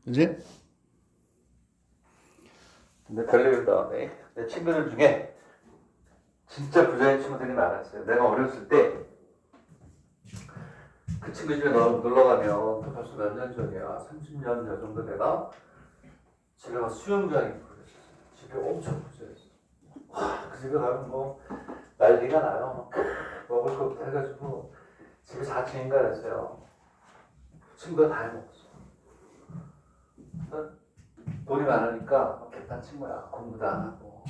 그지? 근데 별일이 다음에 내 친구들 중에 진짜 부자인 친구들이 많았어요. 내가 어렸을 때 그 친구 집에 놀러 가면 그 벌써 몇 년 전이야. 30년 정도 되나? 집에 가 수영장이 있고 그랬었어요. 집에 엄청 부자였어. 와, 그 집에 가면 뭐 난리가 나요. 먹을 것부터 해가지고 집에 4층인가 그랬어요. 친구가 다 해먹었어. 돈이 많으니까 개딴친 거야. 공부도 안 하고.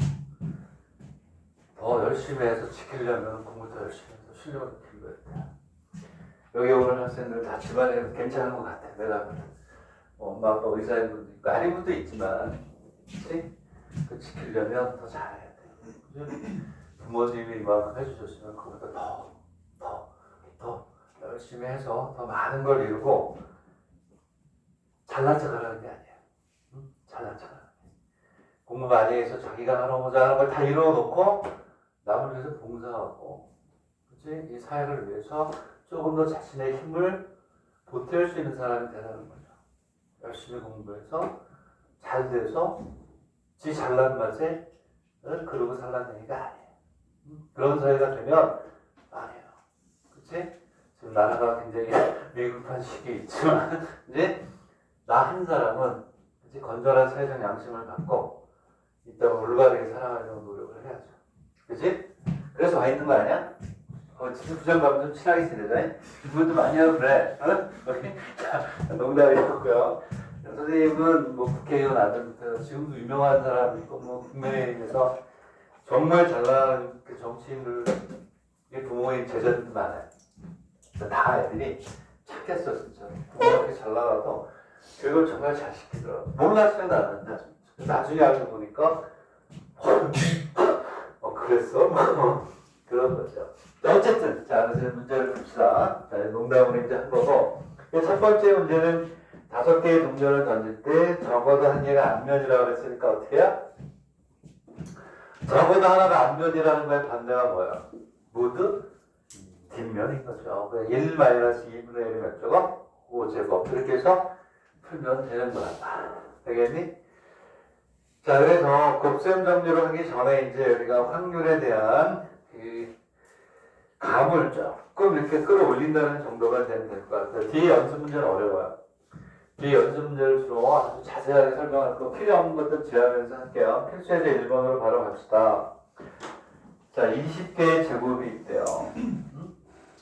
더 열심히 해서 지키려면 공부 더 열심히 해서 실력을 키워야 돼. 여기 오는 학생들 다 집안에 괜찮은 것 같아. 내가 엄마 아빠 의사인 분도 있고 아닌 분도 있지만, 그치? 그 지키려면 더 잘해야 돼. 부모님이 이만큼 해주셨으면 그보다 더 열심히 해서 더 많은 걸 이루고 잘난 척하라는 게 아니야. 응? 잘난 척하라는 게. 공부 많이 해서 자기가 하고자 하는 걸 다 이루어놓고 남을 위해서 봉사하고, 그치? 이 사회를 위해서 조금 더 자신의 힘을 보탤 수 있는 사람이 되라는 거죠. 열심히 공부해서 잘 돼서 지 잘난 맛에 그러고 살라는 얘기가 아니에요. 그런 사회가 되면 아니에요. 그치? 지금 나라가 굉장히 미국한 시기에 있지만 이제 나 한 사람은 이제 건전한 사회적 양심을 갖고 이따 올바르게 살아가려고 노력을 해야죠. 그치? 그래서 와 있는 거 아니야? 지금 부장감은 좀 친하게 지내자. 질문도 많이 하고 그래. 오케이? 자, 농담이었고요. 선생님은 뭐 국회의원 아들부터 지금도 유명한 사람이 있고 뭐 국민의힘에서 정말 잘 나가는 그 정치인들 부모님 제자들도 많아요. 다 애들이 착했어 진짜. 부모님이 잘 나가도 교육을 정말 잘 시키더라고. 몰랐어요 나는. 나중에 알고 보니까 그랬어? 그런 거죠. 어쨌든 자 그래서 문제를 봅시다. 자, 농담으로 이제 한 거고. 첫 번째 문제는 5개의 동전을 던질 때 적어도 한 개가 앞면이라고 그랬으니까 어떻게 해야? 적어도 하나가 앞면이라는 거의 반대가 뭐야? 모두 뒷면인 거죠. 1-2분의 1이 몇 제곱? 5제곱. 이렇게 해서 풀면 되는 거야. 되겠니? 자, 그래서 곱셈 정리를 하기 전에 이제 우리가 확률에 대한 그 감을 조금 이렇게 끌어올린다는 정도가 되면 될 것 같아요. 뒤에 연습 문제는 어려워요. 뒤에 연습 문제를 주로 아주 자세하게 설명할 거 필요한 것들 제하면서 할게요. 필수예제 1번으로 바로 갑시다. 자, 20개의 제곱이 있대요.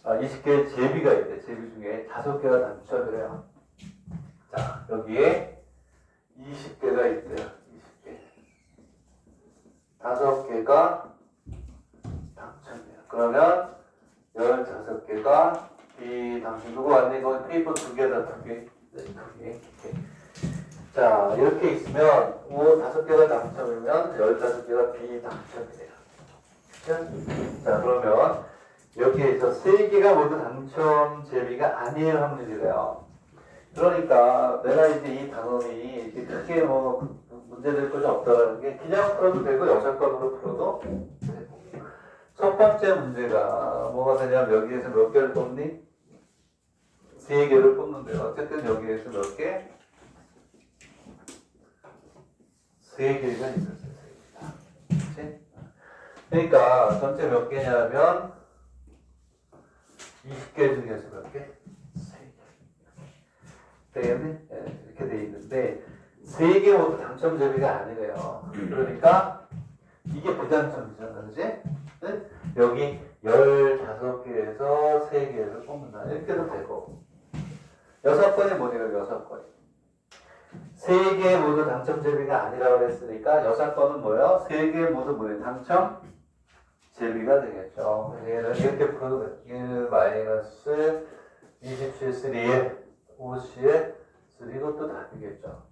20개의 제비가 있대. 제비 중에 5개가 단점을 해요. 자, 여기에 20개가 있대요. 20개. 5개가 당첨이에요. 그러면 15개가 비당첨. 누구 왔네? 이거 페이퍼 2개다, 2개. 네, 2개. 자, 이렇게 있으면 5개가 당첨이면 15개가 비당첨이래요. 그쵸? 자, 그러면 여기에서 3개가 모두 당첨 제비가 아닐 확률이래요. 그러니까 내가 이제 이 단원이 이제 크게 뭐 문제될 것이 없다는 게 그냥 풀어도 되고 6건으로 풀어도 되고. 첫 번째 문제가 뭐가 되냐면 여기에서 몇 개를 뽑니? 3개를 뽑는데요. 어쨌든 여기에서 몇 개? 3개가 있었어요. 3개가. 그치? 그러니까 전체 몇 개냐면 20개 중에서 몇 개? 3개. 되겠니? 네, 이렇게 돼 있는데 3개 모두 당첨 제비가 아니래요. 그러니까 이게 부당첨이잖아. 그지? 네? 여기 15개에서 3개를 뽑는다. 이렇게도 되고 6건이 뭐냐면 6건이 3개 모두 당첨 제비가 아니라고 했으니까 6건은 뭐예요? 3개 모두 뭐예요? 당첨 제비가 되겠죠. 얘는 이렇게 풀어도 돼. 1 마이너스 27 3에 5C에 3 이것도 답이겠죠.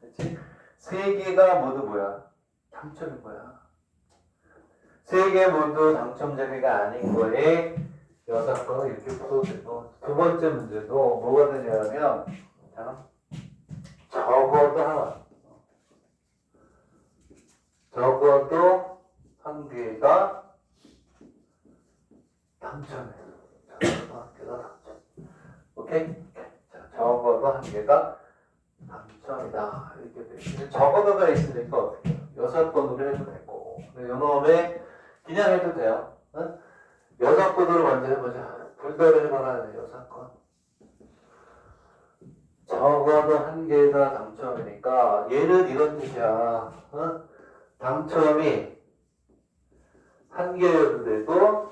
그치? 3개가 모두 뭐야? 당첨인 거야. 3개 모두 당첨 제비가 아닌 거에 6건을 이렇게 풀어도 되고 두 번째 문제도 뭐가 되냐면 적어도 하나 적어도 한 개가 당첨이에요. 적어도 한 개가 당첨. 오케이? 자, 적어도 한 개가 당첨이다. 이렇게 돼. 적어도가 있으니까 어떻게 해요? 6번으로 해도 되고. 요놈에 그냥 해도 돼요. 응? 6번으로 먼저 해보자. 불가를 해봐라. 6건. 적어도 한 개가 당첨이니까 얘는 이런 뜻이야. 응? 당첨이 한 개여도 되고,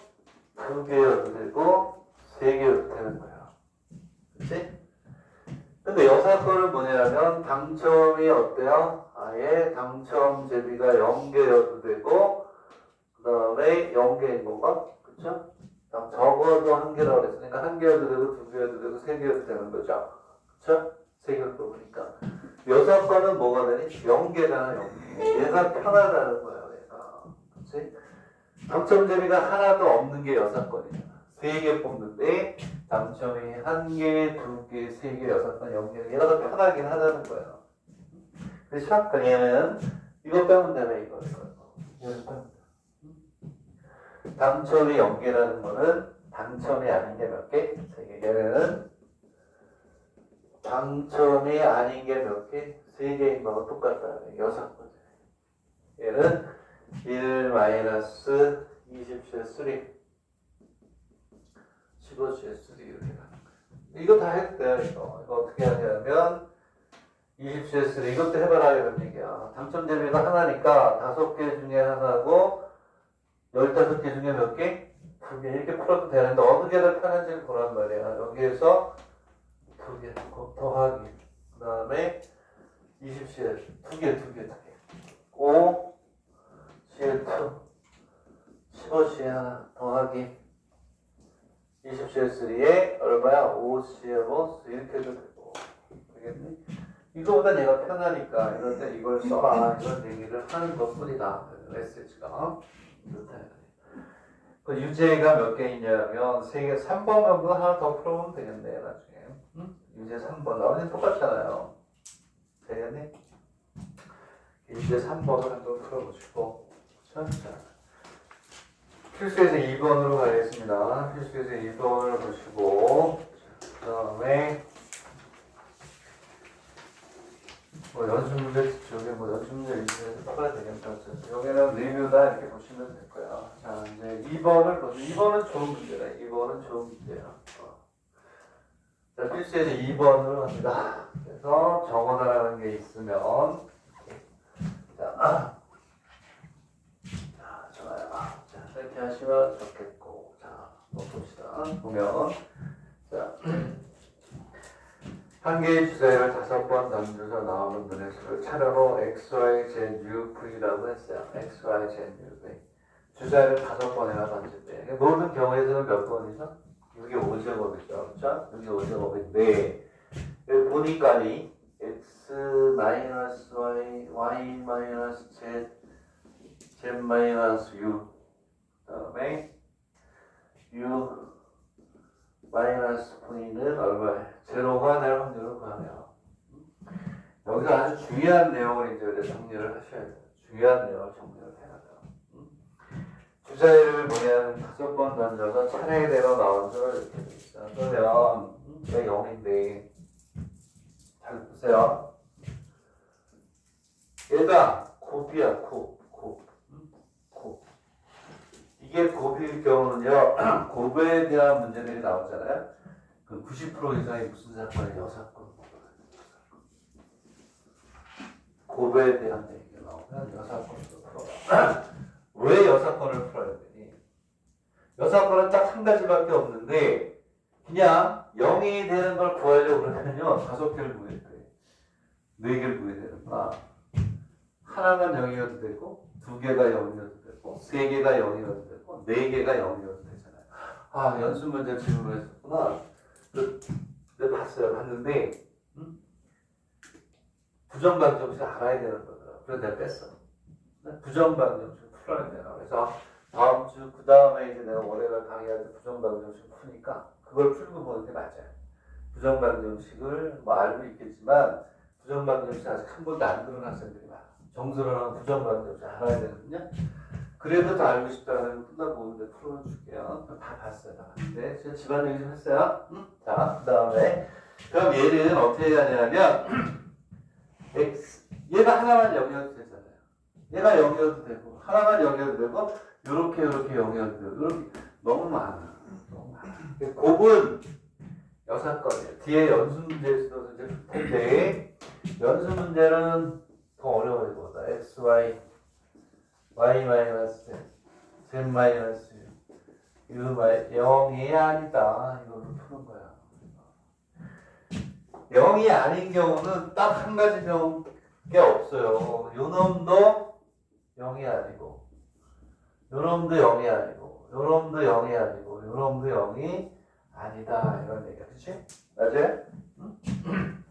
두 개여도 되고, 세 개여도 되는 거야. 그치? 근데 여사건은 뭐냐면, 당첨이 어때요? 아예 당첨 제비가 0개여도 되고, 그 다음에 0개인 건가? 그쵸? 적어도 한 개라고 그랬으니까, 한 개여도 되고, 두 개여도 되고, 세 개여도 되는 거죠. 그쵸? 세 개를 보니까. 여사건은 뭐가 되니? 0개잖아, 0개. 얘가 편하다는 거야, 얘가. 그치? 당첨 재미가 하나도 없는 게 6건이잖아. 3개 뽑는데 당첨이 1개, 2개, 3개, 6건, 0개. 얘가 더 편하긴 하다는 거예요. 그렇죠? 그럼 얘는 이거 빼면 되네, 이거. 얘는 빼면 돼. 당첨이 0개라는 거는 당첨이 아닌 게 몇 개? 3개. 얘는 당첨이 아닌 게 몇 개? 3개인 거하고 똑같다. 6건. 얘는 1-20C3 15C3 이렇게 가는 거예요. 이거 다 해도 돼요. 이거 어떻게 하냐면 20C3 이것도 해봐라 이런 얘기야. 당첨 재미가 하나니까 5개 중에 하나고 15개 중에 몇 개? 2개 이렇게 풀어도 되는데 어느 게 더 편한지를 보란 말이야. 여기에서 2개 더하기 그 다음에 20C 2개 5 CL2 15C 하나 더하기 20CL3에 얼마야? 5CL5 이렇게 해도 되고 알겠니? 이거보다 얘가 편하니까 이럴 때 이걸 써라 이런 얘기를 하는 것 뿐이다. 메시지가 그렇다. 그 유제가 몇 개 있냐면 3개 3번 정도 하나 더 풀어보면 되겠네 나중에. 응? 유제 3번 나머지는 똑같잖아요. 되겠니? 유제 3번을 한번 풀어보시고 자, 필수에서 2번으로 가겠습니다. 필수에서 2번을 보시고 그 다음에 뭐 연습 문제 쪽에 뭐 연습 문제 위주에서 풀어야 되겠다. 여기는 리뷰다 이렇게 보시면 될 거야. 자 이제 2번을 보세요. 2번은 좋은 문제다. 2번은 좋은 문제야. 자 필수에서 2번으로 갑니다. 그래서 적어달라는 게 있으면 자 좋아요. 자, 이렇게 하시면 좋겠고. 자, 봅시다. 보면. 자, 한 개의 주사위를 5번 던져서 나오는 눈의 수를 차례로 XY, Z, U, V라고 했어요. XY, Z, U, V. 주사위를 5번이나 던질 때. 모든 경우에서는 몇 번이죠? 이게 5제곱이죠. 그렇죠? 이게 5제곱인데, 여기 보니까니 X-Y, Y-Z, Z-U 다음에 U V는 얼마예요? 제로가 될 확률을 구하네요. 여기서 아주 중요한 내용을 이제 정리를 하셔야 돼요. 중요한 내용을 정리를 해야 돼요. 주사위를 뭐냐면 5번 던져서 차례대로 나온 수를 이렇게 돼 있어요. 그러면 얘 0인데 잘 보세요. 얘가 곱이야, 곱. 이게 곱일 경우는요, 곱에 대한 문제들이 나오잖아요. 그 90% 이상의 무슨 사건이 6건. 곱에 대한 얘기가 나오면 6건을 풀어라. 왜 6건을 풀어야 되니? 6건은 딱 한 가지밖에 없는데, 그냥 0이 되는 걸 구하려고 그러면요, 5개를 구해야 돼. 4개를 구해야 되는구나. 하나만 0이어도 되고, 2개가 0이어도 되고, 3개가 0이어도 되고, 4개가 0이어도 되잖아요. 아, 연습 문제 질문을 했었구나. 내가 봤는데, 부정방정식 알아야 되는 거더라고. 그래서 내가 뺐어. 부정방정식 풀어야 돼요. 그래서 다음 주, 그 다음에 이제 내가 월요일 강의할 때 부정방정식 푸니까, 그걸 풀고 보는 게 맞아요. 부정방정식을 뭐 알고 있겠지만, 부정방정식 아직 한 번도 안 들은 학생들이 많아. 정수를 하면 부정방정식 알아야 되거든요. 그래도 더 알고 싶다면 끝나고 오는데 풀어줄게요. 다 봤어요. 다 봤는데. 제가 집안일 좀 했어요. 자, 그 다음에. 그럼 얘는 어떻게 하냐면, x 얘가 하나만 0이어도 되잖아요. 얘가 0이어도 되고 하나만 0이어도 되고 요렇게 0이어도 되고 요렇게 너무 많아. 곱은 여사건이에요. 뒤에 연수 문제에서도 이제 풀 텐데 연수 문제는 더 어려워요. 이거보다 x, y, y 마이너스 z 마이너스 u 0이 아니다. 이걸로 푸는 거야. 0이 아닌 경우는 딱 한 가지 경우밖에 없어요. 요 놈도 0이 아니고 요 놈도 0이 아니고 요 놈도 0이 아니고 요 놈도 0이 아니다. 이런 얘기야. 그치? 맞아요? 응?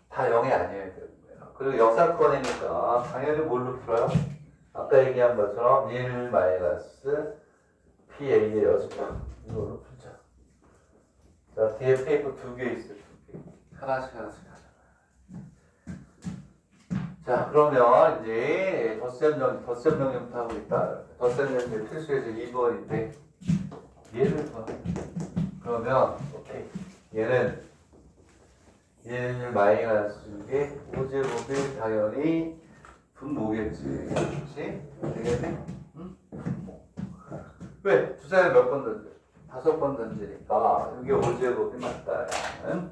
다 0이 아니어야 되는 거예요. 그리고 역사건이니까 당연히 뭘로 풀어요? 아까 얘기한 것처럼 1 마이너스 PA의 여수판 이걸로 풀자. 자, 뒤에 페이퍼 2개 있어요. 2개. 하나씩 하자. 자, 그러면 이제 덧셈 정리부터 하고 있다. 덧셈 정리 필수에서 2번인데 얘를 봐. 그러면 오케이. 얘는 1 마이너스 6에 5제곱이 당연히 분모겠지. 그렇지? 되겠네? 응? 왜? 주사위 몇 번 던져? 5번 던지니까 여기 5제곱이 맞다. 응?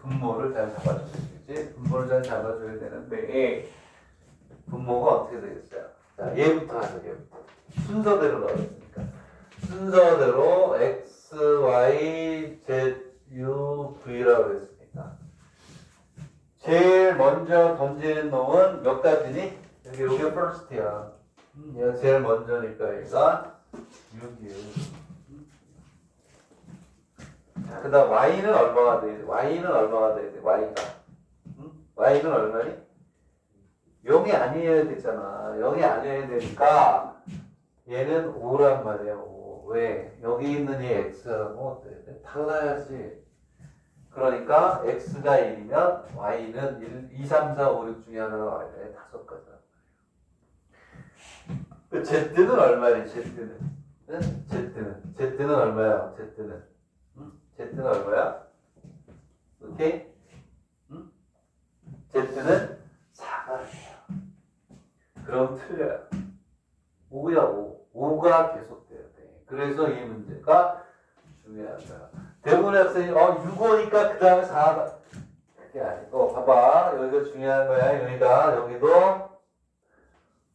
분모를 잘 잡아줘야지. 분모를 잘 잡아줘야 되는데 분모가 어떻게 되겠어요? 자, 얘부터 하죠. 얘부터. 순서대로 넣었으니까. 순서대로 x, y, z, u, v라고 했으니까 제일 먼저 던지는 놈은 몇 가지니? 여기 요게 first야. 얘가 제일 먼저니까 얘가 6이에요. 자, 그 다음 y는 얼마가 돼야 돼? y는 얼마가 돼야 돼? y가. y는 얼마니? 0이 아니어야 되잖아. 0이 아니어야 되니까 얘는 5란 말이야. 5. 왜? 여기 있는 이 x하고 달라야지. 그러니까 x가 1이면 y는 1, 2, 3, 4, 5, 6 중에 하나가 와야 돼. 5가지란 말이야. z는 얼마니? z는? 응? z는 얼마야? z는? 응? z는 얼마야? 오케이? 응? z는 4가 돼요. 그럼 틀려요. 5야 5. 5가 계속돼야 돼. 그래서 이 문제가 중요한 거야. 대부분 학생이 6호니까 그 다음에 4가 그게 아니고 봐봐. 여기가 중요한 거야. 여기도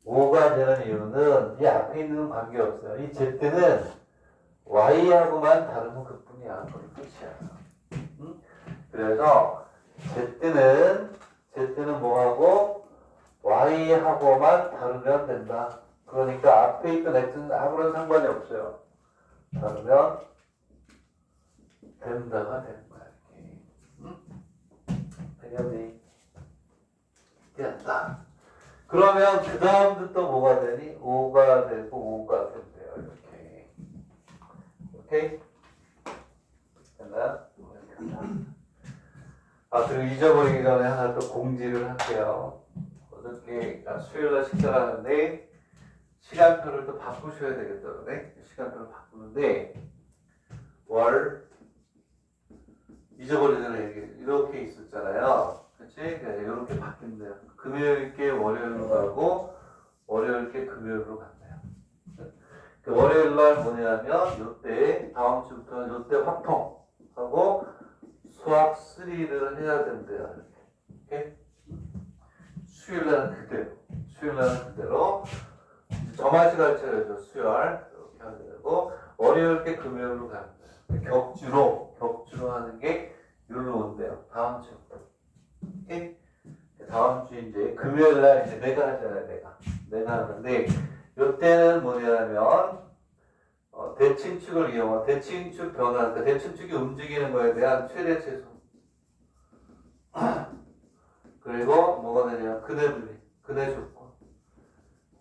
5가 되는 이유는 이 앞에 있는 관계없어요. 이 z는 y하고만 다르면 그뿐이야. 거기 끝이야. 응? 그래서 z는 뭐하고 y하고만 다르면 된다. 그러니까 앞에 있던 x는 아무런 상관이 없어요. 다르면 된다가 되는 거야. 이렇게. 응? 되겠니? 된다. 그러면 그 다음도 또 뭐가 되니? 5가 되고 5가 된대요. 이렇게. 오케이? 됐나요? 그리고 잊어버리기 전에 하나 또 공지를 할게요. 어저께 수요일날 식사를 하는데 시간표를 또 바꾸셔야 되겠더라고요. 시간표를 바꾸는데 월 잊어버리기 전에 이렇게 있었잖아요. 그치? 이렇게 바뀐대요. 금요일께 월요일로 가고 월요일께 금요일로 간대요. 그 월요일날 뭐냐면 요때 다음 주부터 요때 확통하고 수학 3를 해야 된대요. 이렇게. 수요일날은 그대로 저마치 가르쳐야죠. 수요일 이렇게 하게 되고 월요일께 금요일로 가는 거예요. 격주로 하는 게 여기로 온대요. 다음 주부터. 오케이? 다음 주 이제 금요일날 이제 내가 하잖아요. 내가 하는데 요때는 뭐냐면 대칭축을 이용한 대칭축 변화, 그러니까 대칭축이 움직이는 거에 대한 최대 최소. 그리고 뭐가 되냐? 그대 조건.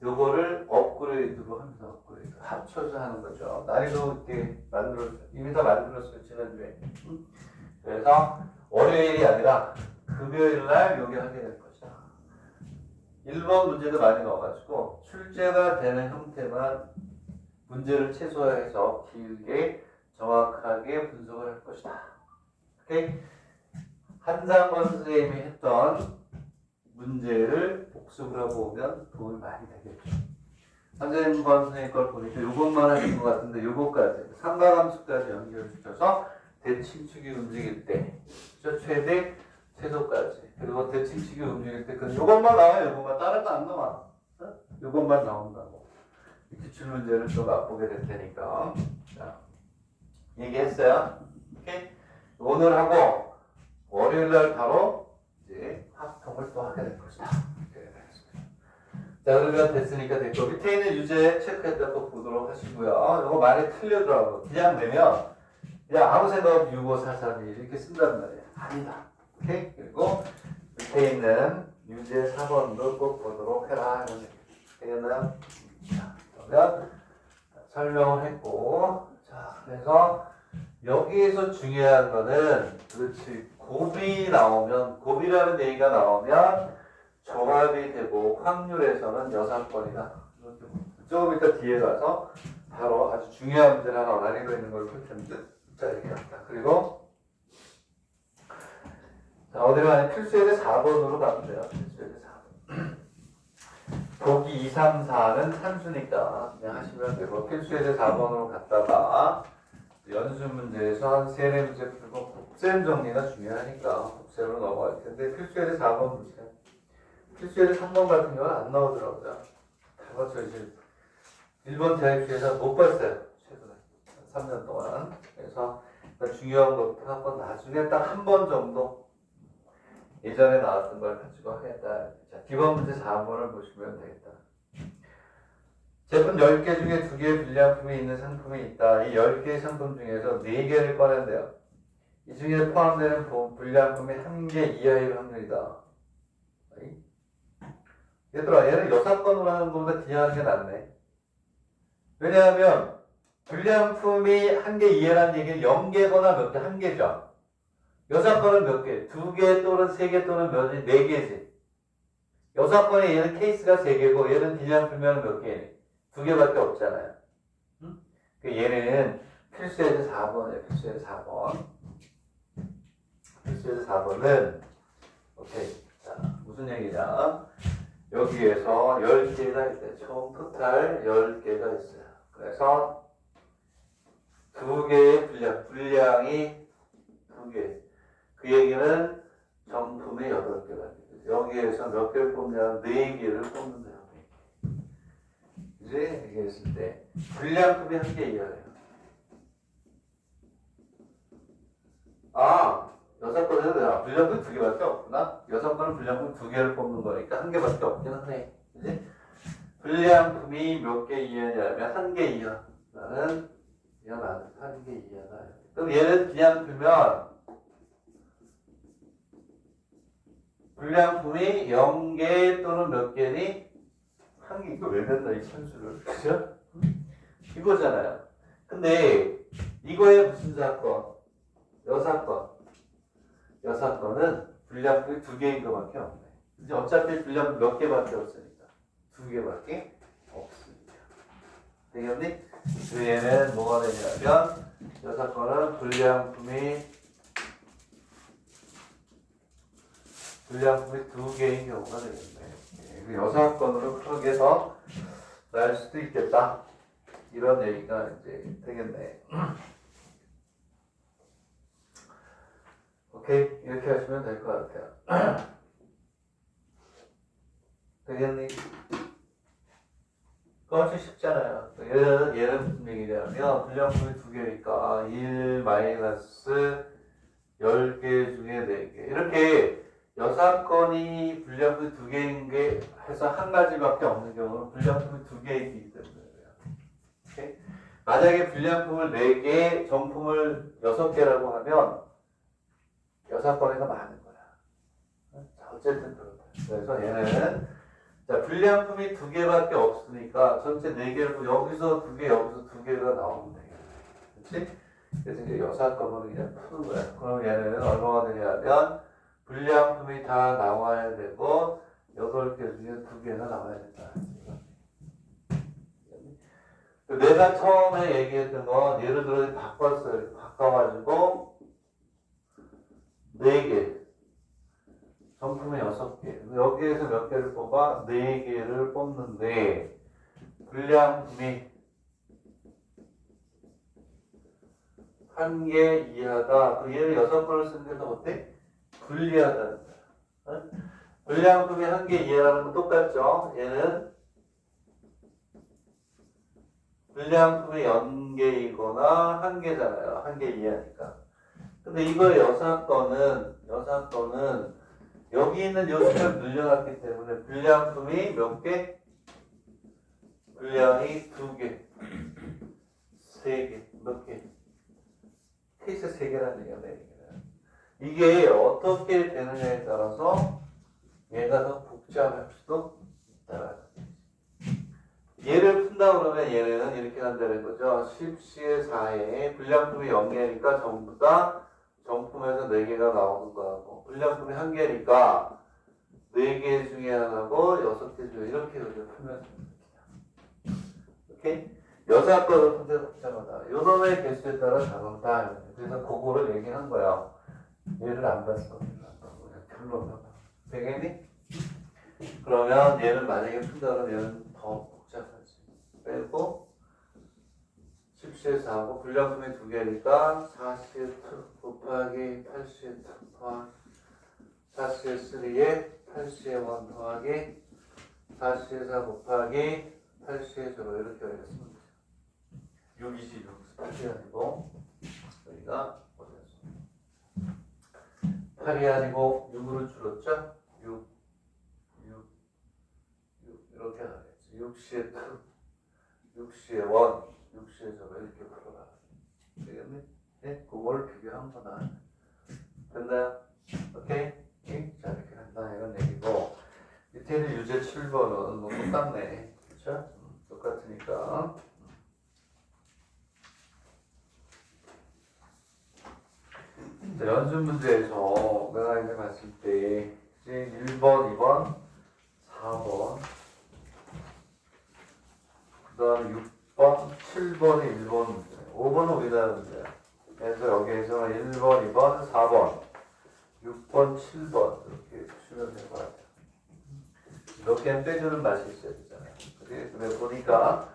요거를 업그레이드로 하면서 업그레이드. 합쳐서 하는 거죠. 난이도 이렇게 이미 다 만들었어요. 지난주에. 그래서 월요일이 아니라 금요일날 여기 하게 될 것이다. 1번 문제도 많이 넣어가지고 출제가 되는 형태만 문제를 최소화해서 길게 정확하게 분석을 할 것이다. 오케이? 한상권 선생님이 했던 문제를 복습을 하고 오면 도움이 많이 되겠죠. 한상권 선생님 걸 보니까 요것만 하신 것 같은데 요것까지 삼각함수까지 연결시켜서 대칭축이 움직일 때 최대 최소까지 그리고 대칭축이 움직일 때 그냥 요것만 나와요. 요것만 다른 거 안 나와. 요것만 나온다고. 기출 문제를 좀 맛보게 될 테니까. 자, 얘기했어요. 오케이? 오늘 하고 월요일 날 바로 이제 합통을 또 하게 될 것이다. 자, 그러면 됐으니까 됐고 밑에 있는 유제 체크했다 또 보도록 하시고요. 이거 많이 틀리더라고. 그냥 내면 그냥 아무 생각 없이 6543이 이렇게 쓴단 말이에요. 아니다. 오케이? 그리고 밑에 있는 유제 4번도 꼭 보도록 해라. 되겠나요? 자, 그러면 설명을 했고 자, 그래서 여기에서 중요한 거는 그렇지 곱이 나오면 곱이라는 얘기가 나오면 조합이 되고 확률에서는 여사건이다. 조금 이따 뒤에 가서 바로 아주 중요한 문제를 하나 나뉘고 있는 걸 볼 텐데 자 이렇게 합니다. 그리고 자 어디로 가냐 필수예제 4번으로 가면 돼요. 필수예제 4번. 보기 2, 3, 4는 산수니까 그냥 하시면 되고 필수예제 4번으로 갔다가 연수 문제에서 한 3문제 풀고 곱셈 정리가 중요하니까 곱셈으로 넘어갈 텐데 필수예제 4번 보세요. 필수예제 3번 같은 경우는 안 나오더라고요. 다 맞춰 이제 일본 대학교에서 못 봤어요. 최근에 3년 동안. 그래서 중요한 것부터 한번 나중에 딱 한 번 정도 예전에 나왔던 걸 가지고 하겠다. 자, 기본 문제 4번을 보시면 되겠다. 제품 10개 중에 2개의 불량품이 있는 상품이 있다. 이 10개의 상품 중에서 4개를 꺼낸대요. 이 중에 포함되는 불량품이 1개 이하일 확률이다. 얘들아, 얘는 여사건으로 하는 것보다 그냥 하는 게 낫네. 왜냐하면 불량품이 1개 이하라는 얘기는 0개거나 몇 개, 1개죠. 여사건은 몇 개? 2개 또는 3개 또는 몇 개? 4개지. 여사건에 얘는 케이스가 3개고 얘는 불량품이면 몇 개니? 2개밖에 없잖아요. 응? 얘는 필수예제 4번이에요. 필수예제 4번. 필수예제 4번은 오케이. 자, 무슨 얘기냐? 여기에서 10개가 있대요. 총 토탈 10개가 있어요. 그래서 2개의 분량이 2개. 그 얘기는 정품이 8개가 있어요. 여기에서 몇 개를 뽑냐면 4개를 뽑는다. 이제 얘기했을 때 불량품이 1개 이하래요. 아, 여사건에는 불량품 2개밖에 없구나. 여사건은 불량품 2개를 뽑는 거니까 1개밖에 없긴 하네. 그지? 불량품이 몇 개 이하냐면 1개 이하라는 얘가 맞아. 1개 이하가. 그럼 얘는 그냥 두면 불량품이 0개 또는 몇 개니? 1개. 이거 왜 맨날 이 천수를. 그죠? 이거잖아요. 근데 이거의 무슨 사건? 여사건. 여사건은 불량품이 2개인 것밖에 없네. 이제 어차피 불량품 몇 개밖에 없으니까 2개밖에 없습니다. 되겠니? 그 얘는 뭐가 되냐면 여사건은 불량품이 2개인 경우가 되겠네. 여사건으로 크게 더 날 수도 있겠다. 이런 얘기가 이제 되겠네. 오케이, 이렇게 하시면 될 것 같아요. 되겠니? 그것이 쉽잖아요. 얘는 무슨 얘기냐면 불량품이 2개니까 1 마이너스 10개 중에 4개. 이렇게 여사건이 불량품이 2개인 게 해서 한 가지밖에 없는 경우는 불량품이 2개이기 때문에 그래요. 만약에 불량품을 4개, 정품을 6개라고 하면 여사건이가 많은 거야. 자, 어쨌든 그렇다. 그래서 얘는 자, 불량품이 2개밖에 없으니까 전체 4개를 여기서 2개, 여기서 2개가 나오면 되겠네. 그렇지? 그래서 이제 여사건으로 그냥 푸는 거야. 그럼 얘는 얼마가 되냐면 불량품이 다 나와야 되고 8개 중에 2개가 나와야 된다. 내가 처음에 얘기했던 건 예를 들어 바꿨어요. 바꿔가지고 4개. 정품이 6개. 여기에서 몇 개를 뽑아? 4개를 뽑는데 불량품이 1개 이하다. 그 얘를 6번을 쓰는 게 더 어때? 불리하다는 거야. 어? 불량품이 1개 이하라는 건 똑같죠? 얘는 불량품이 0개이거나 1개잖아요. 1개 이하니까. 근데 이거 여사건은 여기 있는 요 숫자를 늘려놨기 때문에 불량품이 몇 개? 불량이 2개, 3개, 몇 개? 케이스 3개라는 얘기야, 4개는. 이게 어떻게 되느냐에 따라서 얘가 더 복잡할 수도 있다라는 거지. 얘를 푼다 그러면 얘는 이렇게 간다는 거죠. 10C의 4에 불량품이 0개니까 전부 다 정품에서 4개가 나오는 거고, 불량품이 1개니까 4개 중에 하나고 6개 중에 이렇게 풀면 됩니다. 오케이? 여사건을 푼데 복잡하다. 요놈의 개수에 따라 다르다. 그래서 그거를 얘기한 거야. 얘를 안 봤어. 그냥 결론만 봐. 되겠니? 그러면 얘는 만약에 푼다 그러면 얘는 더 복잡하지. 빼고 10C에 4하고 불량품이 2개니까 4C에 2 곱하기 8C에 2 더하기 4C에 3에 8C에 1 더하기 4C에 4 곱하기 8C에 0 이렇게 하겠습니다. 6이지 6. 8이 아니고 여기가 어디였어? 8이 아니고 6으로 줄었죠? 6 이렇게 하겠지. 6C에 2 6C에 1 6C에 0 이렇게 풀어라. 되겠니? 네? 그걸 비교한 거다. 됐나요? 오케이? 자 이렇게 한다 이런 얘기고 밑에는 유제 7번은 뭐 똑같네. 그쵸? 똑같으니까 자, 연습 문제에서 내가 이제 봤을 때 이제 1번, 2번, 4번 그 다음에 6번, 7번이 1번 문제 5번은 우리나라 문제야. 그래서 여기에서는 1번, 2번, 4번 6번, 7번 이렇게 주면 될 것 같아요. 몇 개는 빼주는 맛이 있어야 되잖아요. 근데 보니까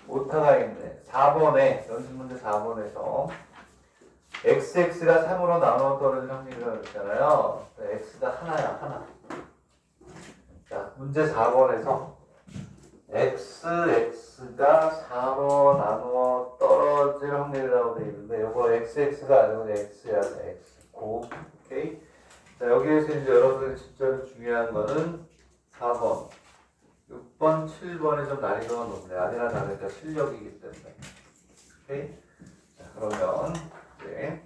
오타가 있네. 4번에 연습 문제 4번에서 xx가 3으로 나눠 떨어질 확률이라고 했잖아요. x가 하나야, 하나. 자, 문제 4번에서 xx가 4로 나누어 떨어질 확률이라고 되어 있는데 이거 xx가 아니고 x야, x. 고, 오케이? 자, 여기에서 이제 여러분들이 진짜 중요한 거는 4번, 6번, 7번에 좀 난이도가 높네. 아니나 다를까 실력이기 때문에. 오케이? 자, 그러면 이제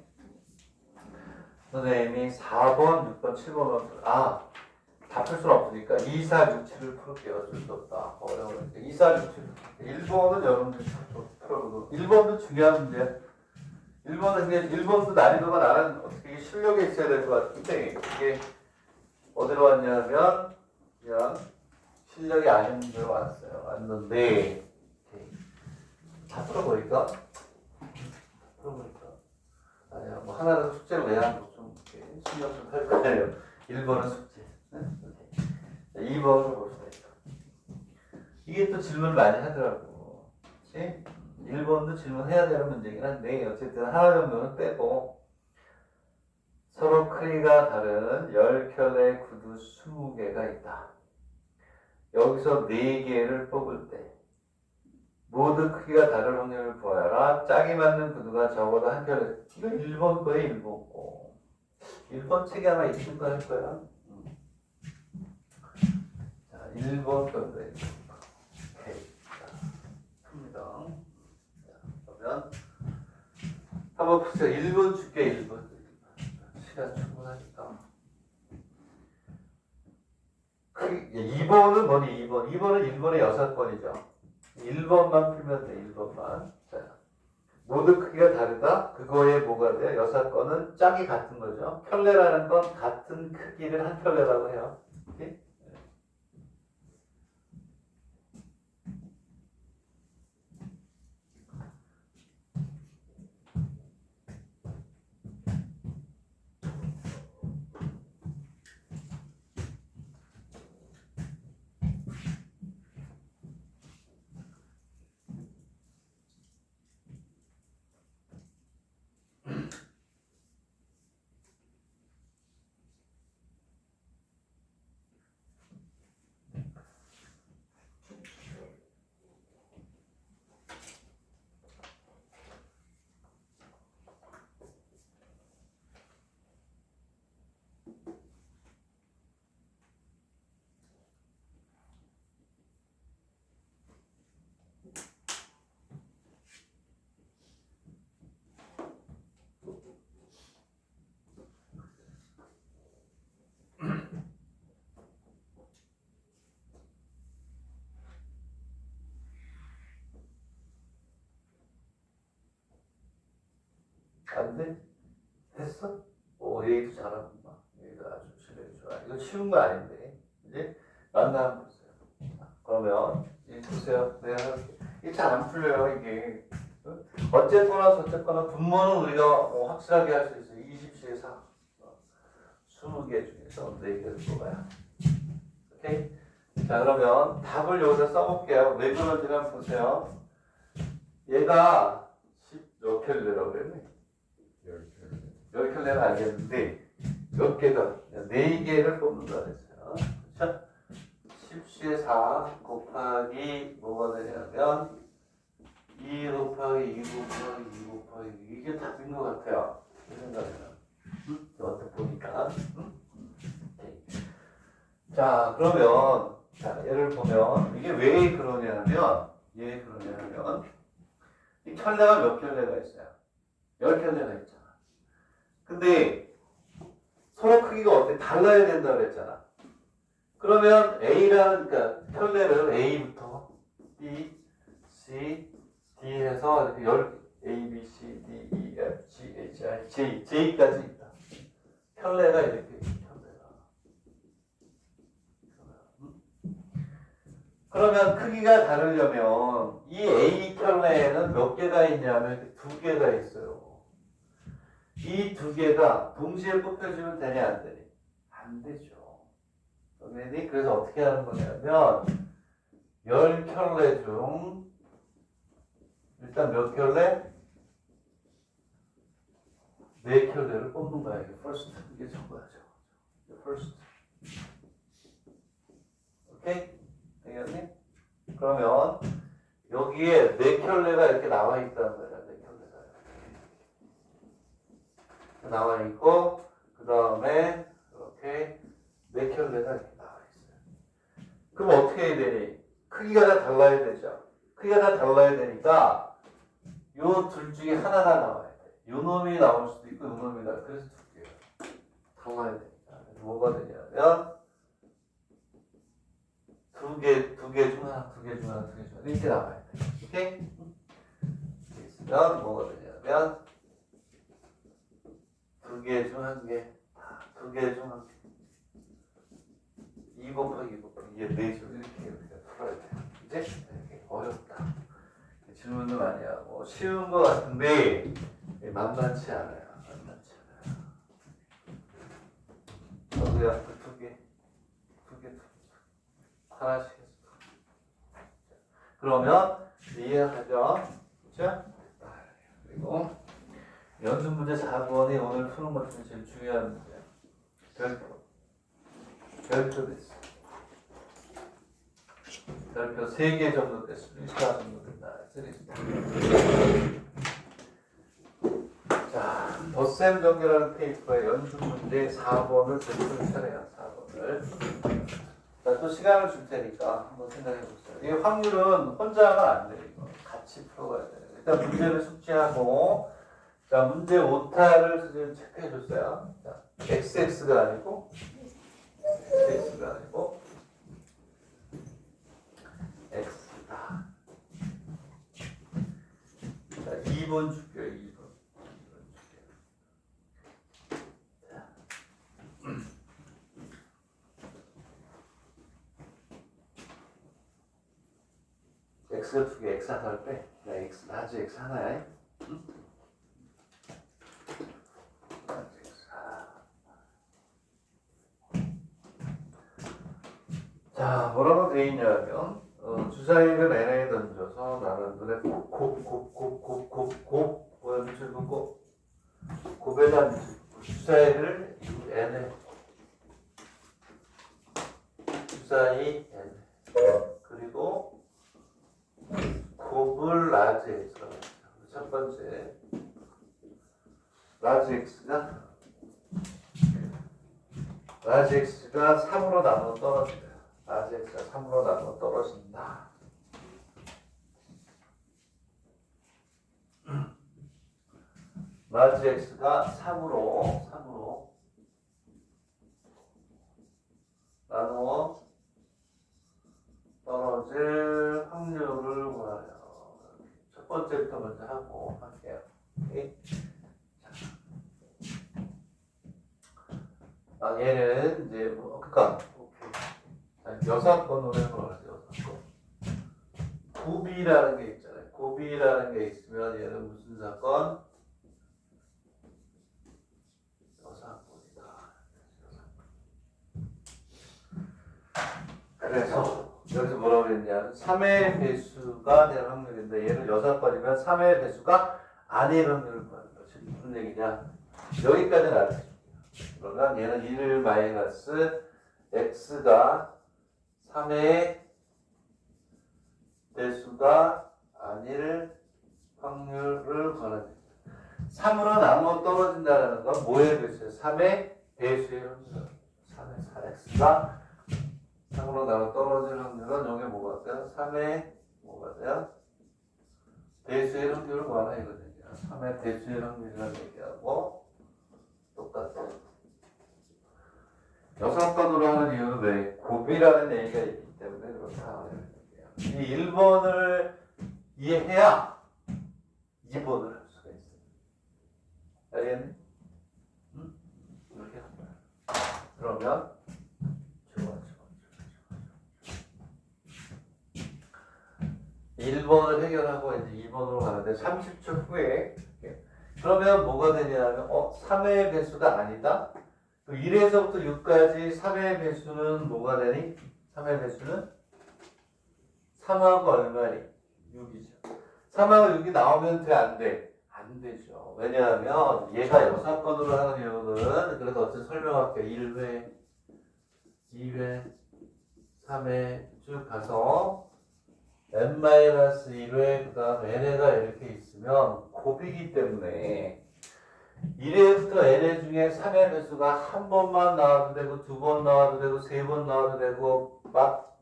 선생님이 4번, 6번, 7번을 다 풀 수는 없으니까 2, 4, 6, 7을 풀을게요. 어쩔 수 없다. 어려우니까 2, 4, 6, 7 1번은 여러분들이 풀어보고 1번도 중요한 문제야. 1번도 난이도가 나는 어떻게 실력에 있어야 될 것 같은데 이게 어디로 왔냐면 그냥 실력이 아닌 데로 왔는데 다 풀어보니까 아니야 뭐 하나는 숙제를 내야 좀 신경 좀 할 거예요. 1번은 숙제. 네? 2번을 봅시다. 이게 또 질문을 많이 하더라고. 그치? 1번도 질문해야 되는 문제긴 한데 어쨌든 하나 정도는 빼고 서로 크기가 다른 10켤레 구두 20개가 있다. 여기서 4개를 뽑을 때 모두 크기가 다른 확률을 보아라. 짝이 맞는 구두가 적어도 한 켤레. 이거 1번 거에 1번 거. 1번 책에 아마 있는 거 할 거야. 자, 1번 건데. 오케이. 자, 풉니다. 그러면 한번 보세요. 1번 줄게. 1번. 시간 충분하니까. 2번은 뭐니? 2번은 1번의 6번이죠. 1번만 풀면 돼. 1번만. 자, 모두 크기가 다르다. 그거에 뭐가 돼요? 6건은 짝이 같은 거죠. 켤레라는 건 같은 크기를 한 켤레라고 해요. 오케이? 안 돼? 됐어? 얘기도 잘하구만. 얘기도 아주 실력이 좋아. 이거 쉬운 거 아닌데. 이제 만나 한번 보세요. 그러면 이제 보세요. 내가 이게 잘 안 풀려요 이게. 어쨌거나 분모는 우리가 확실하게 할 수 있어요. 20시에 4. 20개 중에서 4개를 뽑아요. 오케이? 자, 그러면 답을 여기다 써볼게요. 왜 그런지 한번 보세요. 얘가 10몇 켤레라고 그랬네? 10켤레는 알겠는데 몇 개다? 4개를 뽑는다 그랬어요. 그렇죠? 10시에 4 곱하기 뭐가 되냐면 2 곱하기 2 곱하기 2 곱하기 이게 답인 것 같아요. 이 생각에는. 어떻게 보니까. 자, 그러면 자, 얘를 보면 이게 왜 그러냐면 이 켤레가 몇 켤레가 있어요? 10켤레가 있잖아. 근데 서로 크기가 어때? 달라야 된다 그랬잖아. 그러면 A라는 그러니까 켤레를 A부터 B, C, D 해서 이렇게 A, B, C, D, E, F, G, H, I, J, J까지 있다. 켤레가 이렇게 그러면 크기가 다르려면 이 A 켤레에는 몇 개가 있냐면 2개가 있어요. 이 2개가 동시에 뽑혀주면 되냐 안 되니? 안 되죠. 그래서 어떻게 하는 거냐면 10켤레 중 일단 몇 켤레? 4켤레를 뽑는 거야. 이게 first. 이게 정거야죠. first. 오케이? 되겠니? 그러면 여기에 4켤레가 이렇게 나와 있다는 거야. 4켤레가 나와 있고 그 다음에 이렇게 4켤레가 이렇게 나와 있어요. 그럼 어떻게 해야 되니? 크기가 다 달라야 되죠. 크기가 다 달라야 되니까 요 둘 중에 하나가 나와야 돼. 요 놈이 나올 수도 있고 요 놈이 나올 그래서 2개가 달라야 되니까 뭐가 되냐면 2개 중 하나 이렇게 나와야 돼. 오케이? 이렇게 있으면 뭐가 되냐면 2개 중 1개 2개 중 1개 2 곱하기 2 곱하기 이게 4줄 이렇게 풀어야 돼. 이제 이렇게 어렵다. 질문도 많이 하고 쉬운 거 같은데 만만치 않아요. 저도야 2개 하나씩 해서 그러면 이해하죠? 그렇죠? 그리고 연습 문제 4번이 오늘 푸는 것 중에 제일 중요한 문제예요. 별표 됐어. 별표 3개 정도 됐으면 1차 정도 된다. 자, 덧셈 정리라는 페이퍼의 연습 문제 4번을 제출을 차례야. 4번을. 자, 또 시간을 줄 테니까 한번 생각해 보세요. 이 확률은 혼자 하면 안 돼요. 이거. 같이 풀어가야 돼요. 일단 문제를 숙지하고 자, 문제 오타를 지금 체크해 줬어요. 자, XX가 아니고 X다. 자, 2번 줄게요. 2번. X가 2개, X 하나를 빼. 야, X, 나지 X 하나야. 응? 나지 X 하나. 자, 뭐라고 돼 있냐면, 주사위를 N에 던져서 나는 눈에 보여줄 고 곱에다 주사위를 N에 주사위 N 그리고 곱을 라지 X라고 했죠. 첫 번째 라지 X가 3으로 나눠 떨어져요. 라지 X가 3으로 나눠 떨어진다. 라지 X가 3으로 나누어 떨어질 확률을 구하여 첫 번째부터 먼저 하고 할게요. 오케이? 자, 사건. 오케이. 자, 여사건으로 해보죠. 여사건. 고비라는 게 있잖아요. 고비라는 게 있으면 얘는 무슨 사건? 여사건이다. 그래서 여기서 뭐라고 그랬냐? 3의 배수가 될 확률인데 얘는 여사건이면 3의 배수가 아닐 확률을 구하는 거지. 무슨 얘기냐? 여기까지는 알았죠. 그러면 얘는 1 마이너스 x가 3의 배수가 아닐 확률을 구하는 3으로 나누어 떨어진다는 건 뭐의 배수예요? 3의 배수의 확률. 3의 4x가 3으로 나눠 떨어질 확률은 여기 뭐가 돼요? 3의 뭐가 돼요? 배수의 확률을 구하라 이거든요. 3의 배수의 확률이라는 얘기하고 똑같아요. 여사건으로 하는 이유는 왜? 곱이라는 얘기가 있기 때문에 그렇다. 이 1번을 이해해야 2번을 할 수가 있어요. 알겠니? 응? 이렇게 한 거야. 그러면 좋아. 1번을 해결하고 이제 2번으로 가는데 30초 후에 그러면 뭐가 되냐면 3의 배수가 아니다. 1에서부터 6까지 3의 배수는 뭐가 되니? 3의 배수는 3하고 얼마니? 6이죠. 3하고 6이 나오면 돼? 안 돼? 안 되죠. 왜냐하면 얘가 여사건으로 하는 이유는 그래서 어쨌든 설명할게요. 1회, 2회, 3회 쭉 가서 n-1회 그 다음 n회가 이렇게 있으면 곱이기 때문에 1회부터 n회 중에 3의 배수가 한 번만 나와도 되고 두 번 나와도 되고 세 번 나와도 되고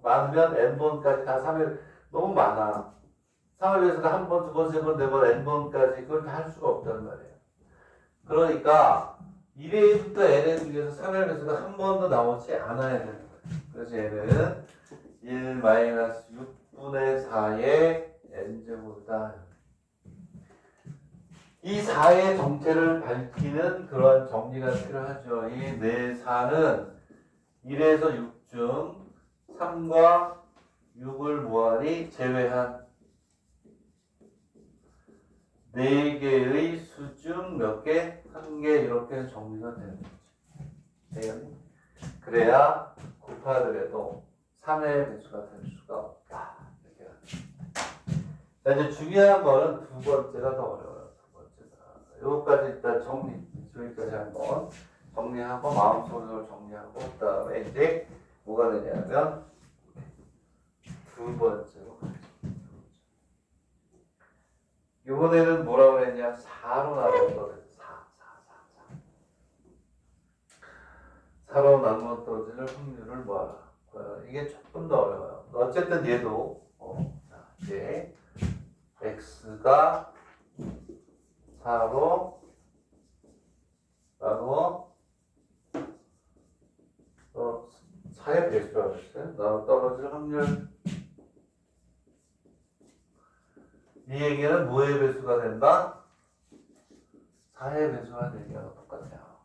많으면 n번까지 다 3회 너무 많아. 3의 배수가 한 번, 두 번, 세 번, 네 번, n번까지 그걸 다 할 수가 없단 말이에요. 그러니까 1회부터 n회 중에서 3의 배수가 한 번도 나오지 않아야 되는 거예요. 그래서 얘는 1-6분의 4의 n제곱이다. 이 4의 정체를 밝히는 그런 정리가 필요하죠. 이 네 4는 1에서 6 중 3과 6을 뭐하니? 제외한 4개의 수 중 몇 개? 1개 이렇게 정리가 되는 거죠. 그래야 곱하더라도 3의 배수가 될 수가 없다. 이렇게. 자, 이제 중요한 거는 두 번째가 더 어려워요. 요거까지 일단 저기까지 한번 정리하고 마음속으로 정리하고 그 다음에 이제 뭐가 되냐면 두 번째로 가죠. 이번에는 뭐라고 했냐? 4로 나누어 떨어져. 4로 나누어 떨어지는 확률을 뭐하라? 이게 조금 더 어려워요. 어쨌든 얘도 이제 x가 4로 나누어 4의 배수라고 했어요. 나누어 떨어질 확률. 이 얘기는 뭐의 배수가 된다? 4의 배수가 되는 게 똑같아요.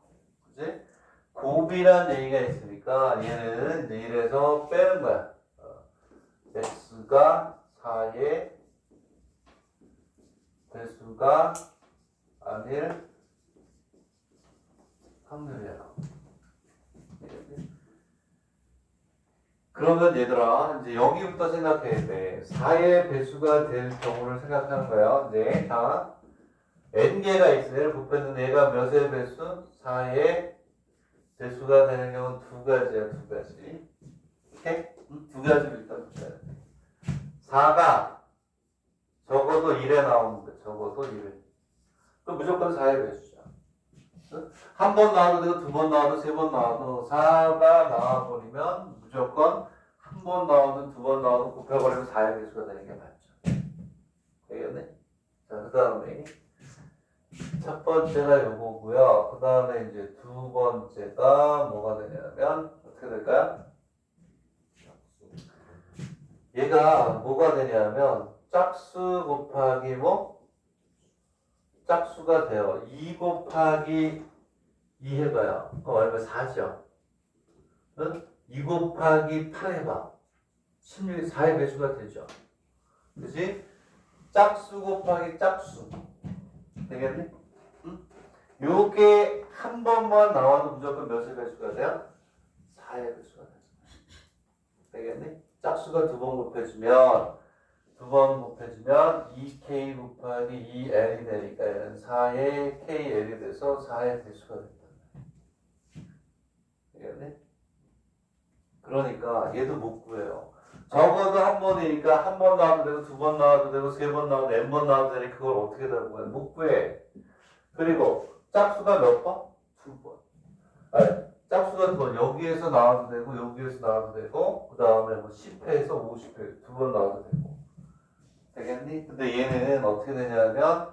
그지? 곱이란 얘기가 있으니까 얘는 이제 1에서 빼는 거야. x가 4의 배수가 아닐 확률이야. 그러면 얘들아 이제 여기부터 생각해야 돼. 4의 배수가 될 경우를 생각하는 거야. 이제 자 n개가 있어. 얘를 곱했는 얘가 몇의 배수? 4의 배수가 되는 경우는 두 가지야. 두 가지. 오케이? 두 가지를 일단 보셔야 돼. 4가 적어도 1에 나오는데 적어도 1에. 그럼 무조건 4의 배수죠. 한 번 나와도 되고 두 번 나와도 세 번 나와도 4가 나와버리면 무조건 한 번 나오든 두 번 나오든 곱해버리면 4의 배수가 되는 게 맞죠. 되겠네? 자, 그 다음에 첫 번째가 요거고요. 그 다음에 이제 두 번째가 뭐가 되냐면 어떻게 될까요? 얘가 뭐가 되냐면 짝수 곱하기 뭐? 짝수가 돼요. 2 곱하기 2 해봐요. 그럼 얼마 4죠. 응? 2 곱하기 8 해봐. 16이 4의 배수가 되죠. 그치? 짝수 곱하기 짝수. 되겠니? 응? 요게 한 번만 나와도 무조건 몇의 배수가 돼요? 4의 배수가 돼요. 되겠니? 짝수가 두 번 곱해지면 2k 곱하기 2l이 되니까 얘는 4의 kl이 돼서 4의 배수가 된다. 되겠니? 그러니까 얘도 못 구해요. 적어도 한 번이니까 한 번 나와도 되고 두 번 나와도 되고 세 번 나와도 n 번 나와도 되니 그걸 어떻게 다 구해? 못 구해. 그리고 짝수가 몇 번? 두 번. 아니, 짝수가 두 번. 여기에서 나와도 되고 여기에서 나와도 되고 그 다음에 뭐 10회에서 50회 두 번 나와도 되고. 되겠니? 근데 얘는 어떻게 되냐면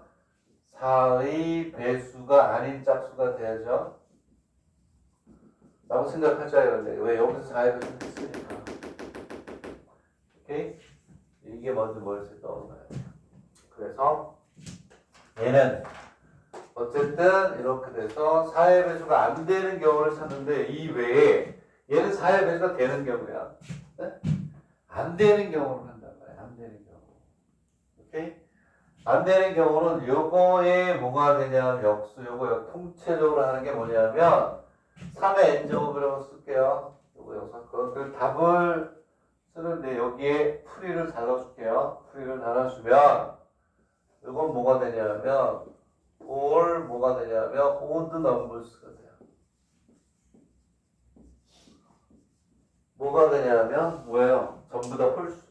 4의 배수가 아닌 짝수가 돼야죠. 라고 생각하자 이런데 왜 여기서 4의 배수가 됐으니까. 오케이? 이게 먼저 머릿속에 떠올라요. 그래서 얘는 어쨌든 이렇게 돼서 4의 배수가 안 되는 경우를 찾는데 이 외에 얘는 4의 배수가 되는 경우야. 네? 안 되는 경우를 한단 말이야. 안 되는 경우. 오케이? 안 되는 경우는 요거에 뭐가 되냐면 역수 요거 통째적으로 하는 게 뭐냐면 3의 n제곱이라고 쓸게요. 요거 여기서 그 답을 쓰는데 여기에 풀이를 달아줄게요. 풀이를 달아주면 이건 뭐가 되냐면 뭐가 되냐면 오드 넘버스가 돼요. 뭐가 되냐면 뭐예요? 전부 다 홀수.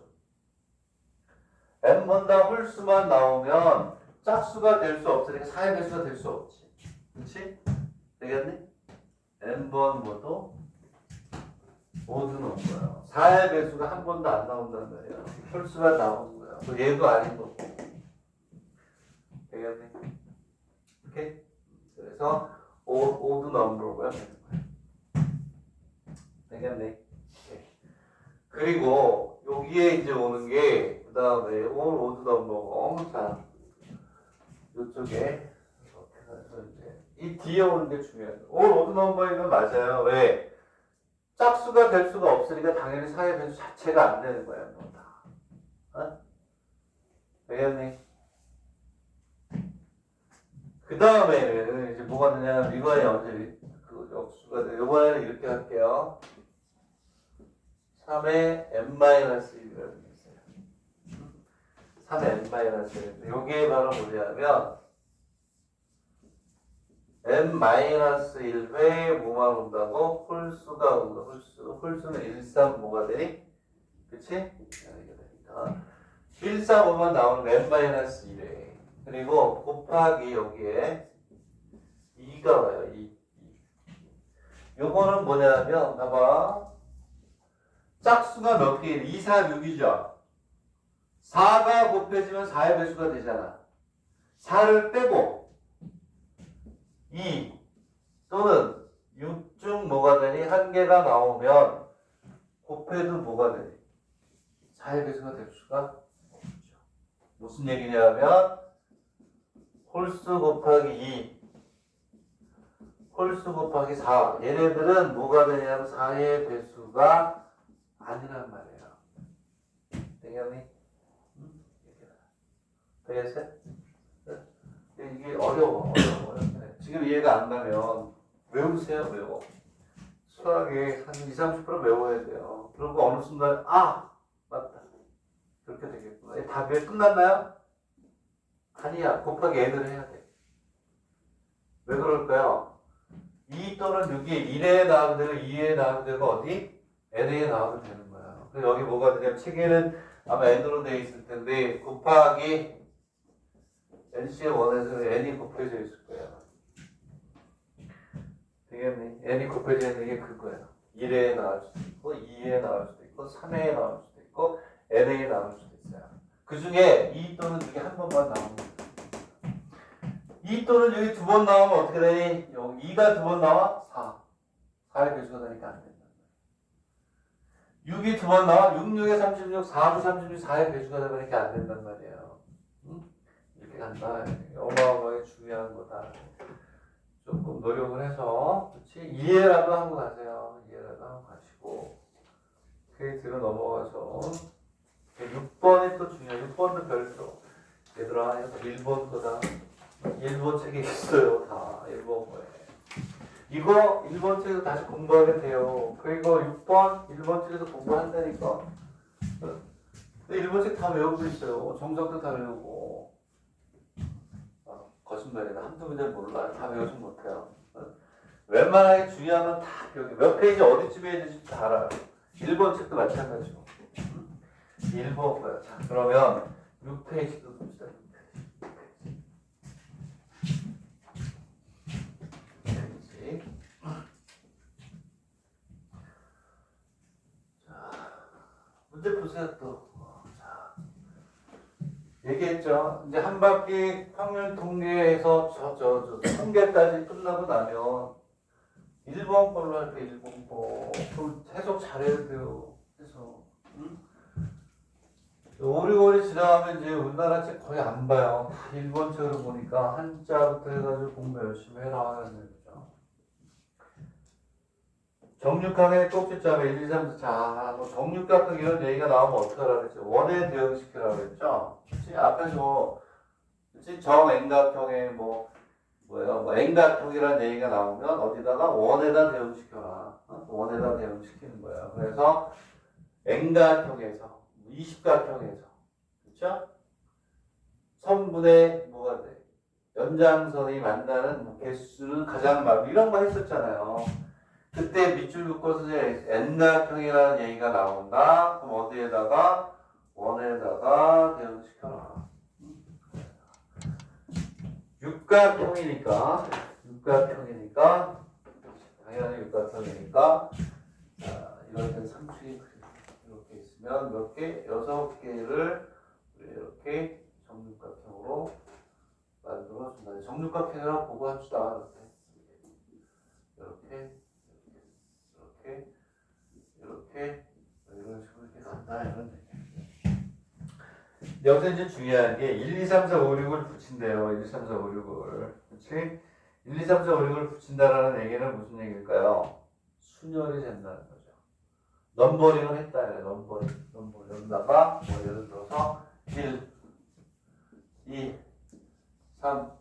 n번 다 홀수만 나오면 짝수가 될 수 없으니까 4의 배수가 될 수 없지. 그렇지? 되겠니? n번 모두 모두 넘어요. 4의 배수가 한 번도 안 나온단 말이에요. 홀수가 나오는 거야. 얘도 아닌 거고. 되겠니? 오케이? 그래서 오드 넘버가 되는 거야. 되겠니? 오케이. 그리고 여기에 이제 오는 게 그 다음에 오드 넘버고 자 이쪽에 이렇게 해서 이제 이 뒤에 오는 게 중요해요. 오드 넘버이면 맞아요. 왜? 짝수가 될 수가 없으니까 당연히 4의 배수 자체가 안 되는 거야. 뭐 다. 어? 되겠니? 그 다음에는 이제 뭐가 되냐면 이거에 어제 그 역수가 돼. 이번에는 이렇게 할게요. 3의 n-1이라는 게 있어요. 3의 n-1. 요게 바로 뭐냐면 n-1회 뭐만 온다고? 홀수가 온다. 홀수는 1, 3 뭐가 되니? 그치? 이렇게 되니까 1, 3, 5만 나오는 n-1회. 그리고 곱하기 여기에 2가 와요. 2. 요거는 뭐냐면 봐봐. 짝수가 몇 개예요? 2, 4, 6이죠. 4가 곱해지면 4의 배수가 되잖아. 4를 빼고 2 또는 6 중 뭐가 되니? 한 개가 나오면 곱해도 뭐가 되니? 4의 배수가 될 수가 없죠. 무슨 얘기냐면 홀수 곱하기 2 홀수 곱하기 4 얘네들은 뭐가 되냐면 4의 배수가 아니란 말이에요. 되겠니? 되겠어요? 이게 어려워. 지금 이해가 안 가면 외우세요. 외워. 수학에 한 20-30% 외워야 돼요. 그리고 어느 순간 맞다. 그렇게 되겠구나. 답이 끝났나요? 아니야. 곱하기 n을 해야 돼. 왜 그럴까요? 2 또는 6이 1에 나와도 되고 2에 나와도 되고 어디? n에 나와도 되는 거야. 그래서 여기 뭐가 되냐면 책에는 아마 n으로 되어 있을 텐데 곱하기 NC의 원에서 n이 곱해져 있을 거예요. 되겠니? n이 곱해져 있는 게 그거예요. 1에 나올 수도 있고 2에 나올 수도 있고 3에 나올 수도 있고 n에 나올 수도 있어요. 그 중에 2 또는 6이 한 번만 나오는 거예요. 2 또는 6이 두 번 나오면 어떻게 되니? 여기 2가 두 번 나와? 4. 4의 배수가 되니까 안 된다. 6이 두 번 나와? 6, 6에 36, 4도 36, 4의 배수가 되니까 안 된단 말이에요. 응? 이렇게 간다. 어마어마하게 중요한 거다. 조금 노력을 해서, 그렇지? 이해라도 하고 가세요. 이해라도 하고 가시고. 오케이, 뒤로 넘어가서. 6번이 또 중요해요. 6번도 별도. 얘들아, 1번 거다. 일본 책에 있어요. 다. 일본 거에. 이거 일본 책에서 다시 공부하게 돼요. 그리고 6번 일본 책에서 공부한다니까. 일본 책 다 외우고 있어요. 정석도 다 외우고. 거짓말이다. 한두 문제 몰라요. 다 외우지 못해요. 웬만하게 중요한 건 다 기억해. 몇 페이지 어디쯤에 있는지 다 알아요. 일본 책도 마찬가지고. 일본 거야. 자, 그러면 6페이지도 봅시다. 6페이지. 자, 문제 보세요 또. 자, 얘기했죠. 이제 한 바퀴 확률 통계에서 통계까지 끝나고 나면 1번 걸로 할 때 1번 거. 그럼 해석 잘해야 돼요. 해석. 응? 5, 6월이 지나가면 이제 우리나라 책 거의 안 봐요. 다 일본 책으로 보니까 한자부터 해가지고 공부 열심히 해라 하는 얘기죠. 정육학의 꼭지점에 1, 2, 3, 4. 자, 뭐 정육각 같은 이런 얘기가 나오면 어떡하라 그랬죠? 원에 대응시키라고 그랬죠? 그치? 앞에서 그치? 정앵각형의 뭐 N각형이라는 얘기가 나오면 어디다가 원에다 대응시켜라. 원에다 대응시키는 거야. 그래서 N각형에서, 20각형에서, 그쵸? 선분의 뭐가 돼? 연장선이 만나는 개수는 가장 많고, 이런 거 했었잖아요. 그때 밑줄 묶어서 이제 N각형이라는 얘기가 나온다? 그럼 어디에다가? 원에다가 대응시켜라. 육각형이니까 당연히 육각형이니까 이럴 땐 삼축이 이렇게 있으면 몇 개? 6개를 이렇게 정육각형으로 만들어준다. 정육각형이라고 보고 합시다. 이렇게 이런 식으로 이렇게 간다 이런 얘기. 여기서 이제 중요한 게 1, 2, 3, 4, 5, 6을 붙인대요. 1, 2, 3, 4, 5, 6을. 그렇지? 1, 2, 3, 4, 5, 6을 붙인다라는 얘기는 무슨 얘기일까요? 순열이 된다는 거죠. 넘버링을 했다. 넘버링. 여기다가 뭐 예를 들어서 1, 2, 3,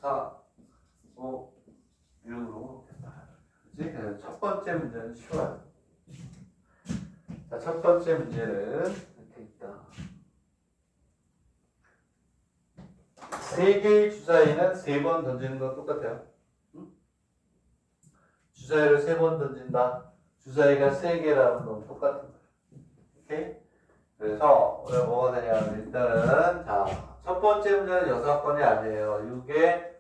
4, 5, 6으로 놓겠다. 그렇지? 그래서 첫 번째 문제는 쉬워요. 자, 첫 번째 문제는 이렇게 있다. 세 개의 주사위는 3번 던지는 건 똑같아요. 응? 주사위를 3번 던진다. 주사위가 3개라는 건 똑같은 거예요. 오케이? 그래서 우리가 뭐가 되냐면 일단은 자, 첫 번째 문제는 6번이 아니에요. 6의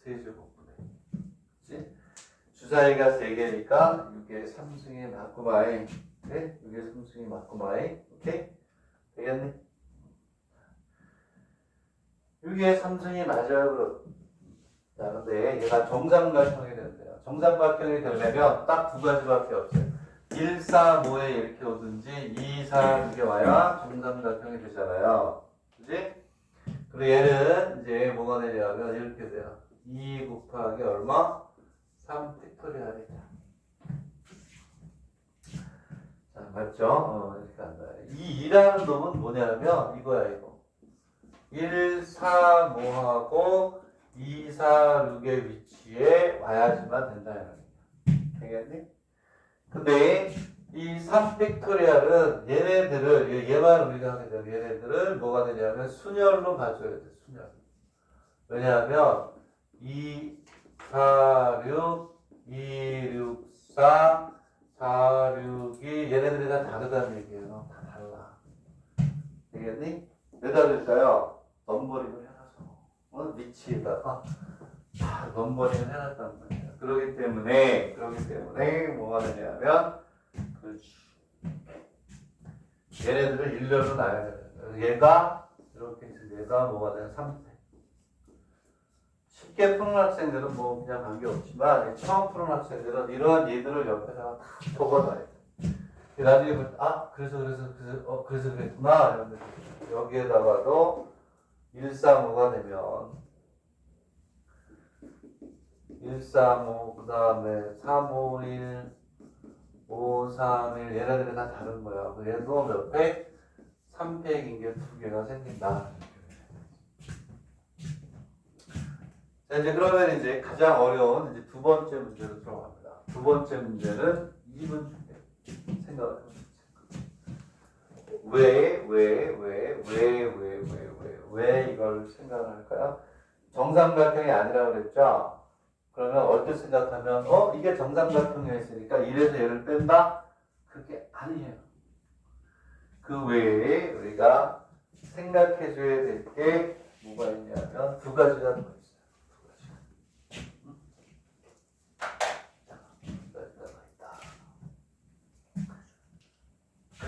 세제곱분의. 그치? 주사위가 3개니까 6의 3승이 맞구마이. 네? 6의 3승이 맞구마이. 오케이? 되겠니? 6의 3승이 맞아요. 그럼. 자, 근데 얘가 정삼각형이 된대요. 정삼각형이 되려면 딱 두 가지밖에 없어요. 1, 4, 5에 이렇게 오든지 2, 4 이렇게 와야 정삼각형이 되잖아요. 그지? 그리고 얘는 이제 뭐가 되냐면 이렇게 돼요. 2 곱하기 얼마? 3 팩토리얼이 돼요. 자, 맞죠? 이렇게 간다. 이 2라는 놈은 뭐냐면 이거야, 이거. 1, 4, 5하고 2, 4, 6의 위치에 와야지만 된다. 되겠니? 근데 이 3팩토리얼은 얘네들을 얘만 우리가 하게 되면 얘네들을 뭐가 되냐면 순열로 봐줘야 돼. 순열. 왜냐하면 2, 4, 6, 2, 6, 4, 4, 6이 얘네들이 다 다르다는 얘기예요. 다 달라. 되겠니? 왜 다를까요? 넘버링을 해놔서 위치에다가 다 넘버링을 해놨단 말이에요. 그러기 때문에 뭐가 되냐면 그렇지. 얘네들을 일렬로 놔야 돼요. 얘가 이렇게 있으면 얘가 뭐가 되냐 3대. 쉽게 푸는 학생들은 뭐 그냥 관계없지만 처음 푸는 학생들은 이러한 얘들을 옆에다가 다 적어놔야 돼. 나중에 그래서 그랬구나. 이런데 여기에다가도 1, 3, 5가 되면 135, 그 다음에 351, 531, 얘네들이 다 다른 거야. 얘도 몇 팩? 3팩인 게 두 개가 생긴다. 자, 이제 그러면 이제 가장 어려운 이제 두 번째 문제로 들어갑니다. 두 번째 문제는 2분 중에 생각을 해보세요. 왜 이걸 생각을 할까요? 정삼각형이 아니라고 그랬죠? 그러면 어떻게 생각하면, 이게 정삼각형이었으니까 이래서 얘를 뺀다? 그게 아니에요. 그 외에 우리가 생각해줘야 될 게 뭐가 있냐면 두 가지가 더 있어요. 두 가지가 더 있다.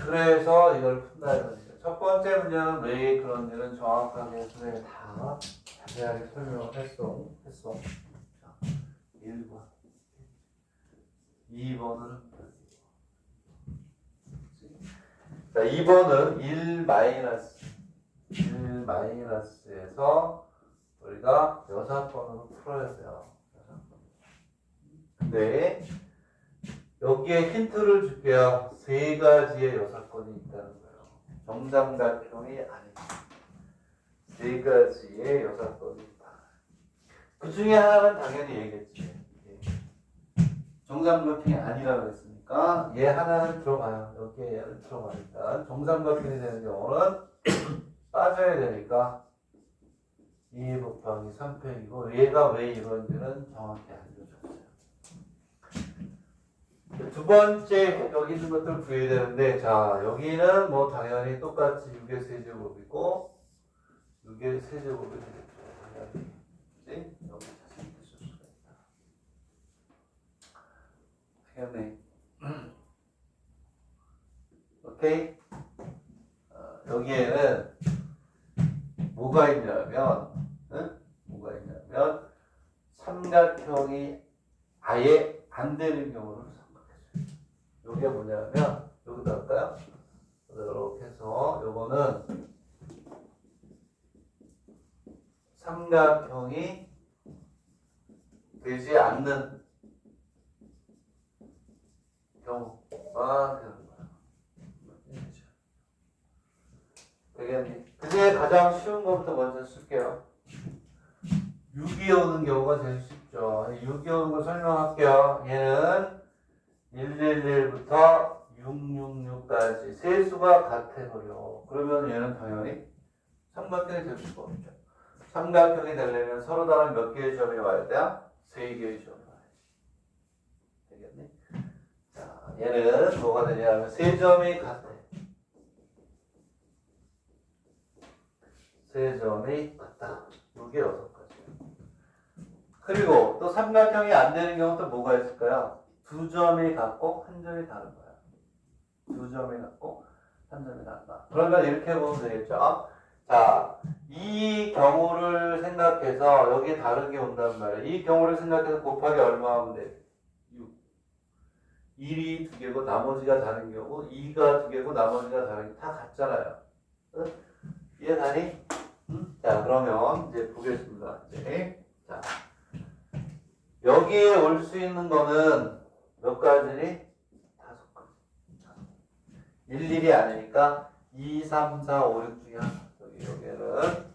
그래서 이걸 푼다 이거죠. 첫 번째 문제는 왜 그런 일은 정확하게 선생님이 다 자세하게 설명을 했어. 자, 1번. 2번은 자, 2번은 1-1-에서 우리가 6번으로 풀어야 돼요. 근데 여기에 힌트를 줄게요. 세 가지의 6건이 있다는 거예요. 정삼각형이 아닙니다. 세 가지의 6건이 있다. 그 중에 하나는 당연히 얘겠지. 정삼각형이 아니라고 했으니까 얘 하나는 들어가요. 여기에 얘를 들어가니까 정삼각형이 되는 경우는 빠져야 되니까 2 곱하기 3팩이고 얘가 왜 이런지는 정확히 알려줬어요. 두 번째 여기 있는 것들 구해야 되는데 자 여기는 뭐 당연히 똑같이 6의 세제곱이고 6의 세제곱이 되겠죠. 당연히 여기 자신 있을 수가 있다. 알겠네. 오케이. 여기에는 뭐가 있냐면 삼각형이 아예 안 되는 경우를 생각해줘요. 이게 뭐냐면 여기다 할까요? 이렇게 해서 요거는 삼각형이 되지 않는 경우가 되는 거야. 되겠니? 그중에 가장 쉬운 것부터 먼저 쓸게요. 6이 오는 경우가 제일 쉽죠. 6이 오는 거 설명할게요. 얘는 111부터 666까지 세수가 같아버려. 그러면 얘는 당연히 삼각형이 될 수가 없죠. 삼각형이 되려면 서로 다른 몇 개의 점이 와야 돼요? 3개의 점이 와야지. 되겠니? 자, 얘는 뭐가 되냐면 3점이 같아. 3점이 같다. 이게 6가지. 그리고 또 삼각형이 안 되는 경우 또 뭐가 있을까요? 2점이 같고 1점이 다른 거야. 2점이 같고 1점이 다르다. 그러면 이렇게 보면 되겠죠. 자, 이 경우를 생각해서 여기 다른 게 온단 말이야. 이 경우를 생각해서 곱하기 얼마 하면 돼? 6. 1이 2개고 나머지가 다른 경우 2가 2개고 나머지가 다른 게 다 같잖아요. 이해가니? 자, 그러면 이제 보겠습니다. 이제. 자, 여기에 올 수 있는 거는 몇 가지니? 5가지. 일일이 아니니까 2, 3, 4, 5, 6 중에 하나. 여기에는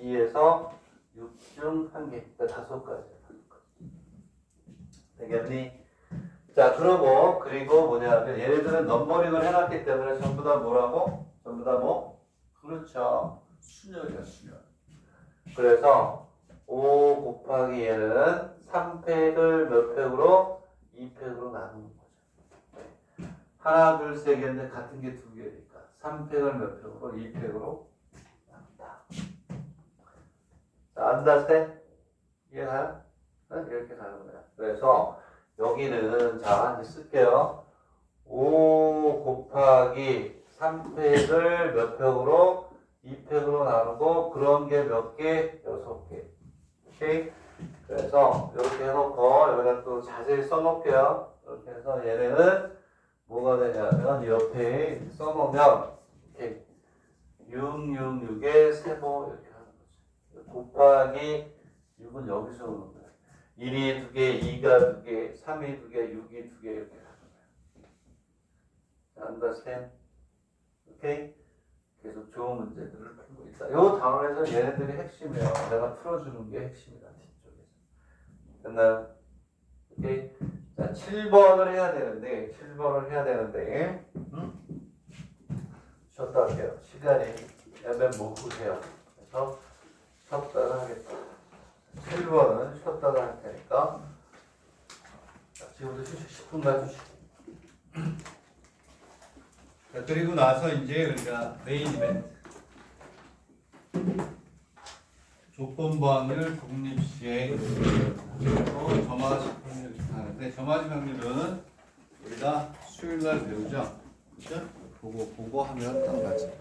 2에서 6 중 1개. 그러니까 5가지. 되겠니? 자, 그리고 뭐냐면 얘네들은 넘버링을 해놨기 때문에 전부 다 뭐라고? 전부 다 뭐? 그렇죠. 순열이야, 순열. 그래서 5 곱하기 얘는 3팩을 몇 팩으로? 2팩으로 나누는 거죠. 하나, 둘, 세 개인데 같은 게 2개니까 3팩을 몇 팩으로? 2팩으로 나눈다. 자, 안다세? 이해가요? 이렇게 가는 거야. 그래서 여기는 자, 이제 쓸게요. 5 곱하기 3팩을 몇 팩으로? 2팩으로 나누고 그런 게 몇 개? 6개. 오케이? 그래서 이렇게 해놓고 여기다 또 자세히 써놓을게요. 이렇게 해서 얘네는 뭐가 되냐면 옆에 써놓으면 이렇게 666의 세모 이렇게 하는 거지. 곱하기 6은 여기서 오는 거야. 1이 2개, 2가 2개, 3이 2개, 6이 2개 이렇게 가는 거야. understand? 오케이? 계속 좋은 문제들을 풀고 있다. 이 단원에서 얘네들이 핵심이에요. 내가 풀어주는 게 핵심이다. 뒤쪽에서. 됐나요? 오케이? 자, 7번을 해야 되는데, 응? 쉬었다 할게요. 시간이 애매모호해요. 그래서 쉬었다가 하겠다. 7번은 쉬었다가 할 테니까. 자, 지금부터 휴식 10분간 휴식. 자, 그리고 나서 이제 우리가 메인 이벤트. 조건부항률 독립시행 그리고 점화식 확률 이렇게 하는데 점화식 확률은 우리가 수요일날 배우죠? 그죠? 보고 하면 딱 맞아요.